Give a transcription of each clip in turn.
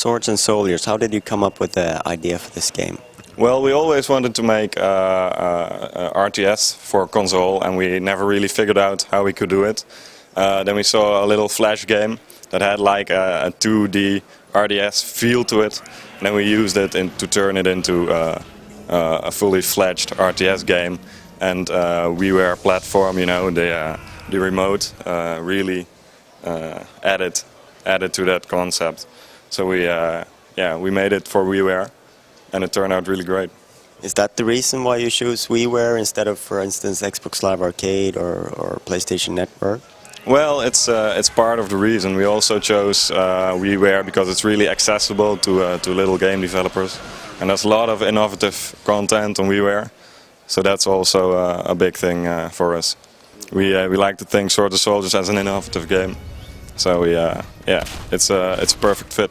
Swords and Soldiers, how did you come up with the idea for this game? Well, we always wanted to make RTS for console, and we never really figured out how we could do it. Then we saw a little Flash game that had like a 2D RTS feel to it, and then we used it to turn it into a fully fledged RTS game. And WiiWare platform, you know, the remote really added to that concept. So we made it for WiiWare, and it turned out really great. Is that the reason why you choose WiiWare instead of, for instance, Xbox Live Arcade or PlayStation Network? Well, it's part of the reason. We also chose WiiWare because it's really accessible to little game developers, and there's a lot of innovative content on WiiWare. So that's also a big thing for us. We like to think Swords and Soldiers as an innovative game. So it's a perfect fit.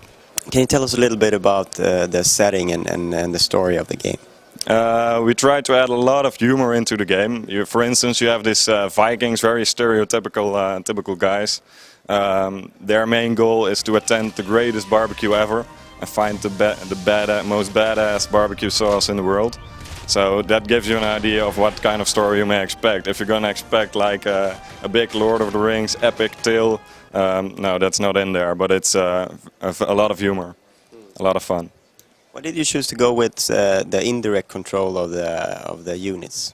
Can you tell us a little bit about the setting and the story of the game? We try to add a lot of humor into the game. For instance, you have these Vikings, very stereotypical typical guys. Their main goal is to attend the greatest barbecue ever and find the most badass barbecue sauce in the world. So that gives you an idea of what kind of story you may expect. If you're going to expect like a big Lord of the Rings epic tale, no, that's not in there, but it's a lot of humor, a lot of fun. Why did you choose to go with the indirect control of the units?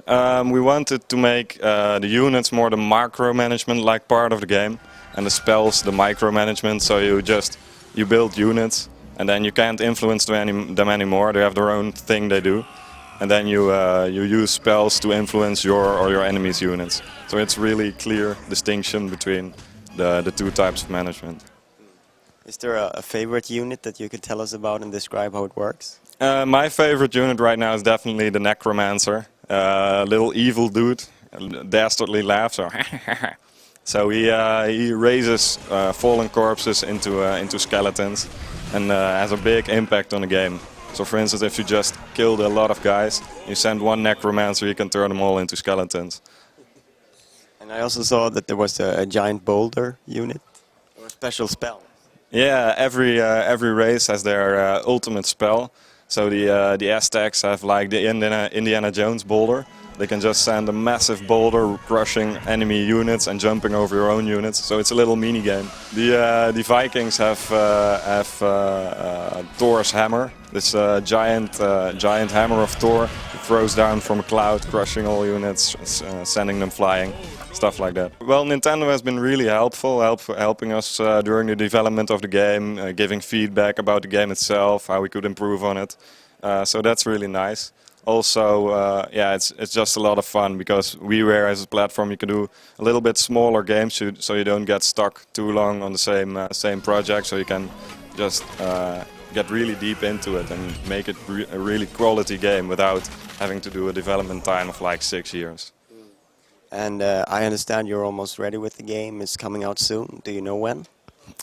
We wanted to make the units more the macro-management-like part of the game, and the spells the micro-management. So you build units, and then you can't influence them anymore. They have their own thing they do, and then you use spells to influence your or your enemy's units. So it's really clear distinction between the two types of management. Is there a favorite unit that you could tell us about and describe how it works? My favorite unit right now is definitely the Necromancer. Little evil dude, dastardly laugh. So he raises fallen corpses into skeletons, and has a big impact on the game. So for instance, if you just killed a lot of guys, you send one Necromancer, you can turn them all into skeletons. And I also saw that there was a giant Boulder unit, or a special spell. Yeah, every race has their ultimate spell. So the Aztecs have like the Indiana Jones boulder. They can just send a massive boulder crushing enemy units and jumping over your own units. So it's a little mini game. The Vikings have Thor's hammer. This giant hammer of Thor throws down from a cloud, crushing all units, sending them flying. Stuff like that. Well, Nintendo has been really helping us during the development of the game, giving feedback about the game itself, how we could improve on it. So that's really nice. Also, yeah, it's just a lot of fun because WiiWare as a platform, you can do a little bit smaller games, so you don't get stuck too long on the same project. So you can just get really deep into it and make it a really quality game without having to do a development time of like 6 years. And I understand you're almost ready with the game. It's coming out soon. Do you know when?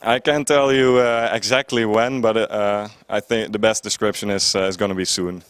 I can't tell you exactly when, but I think the best description is going to be soon.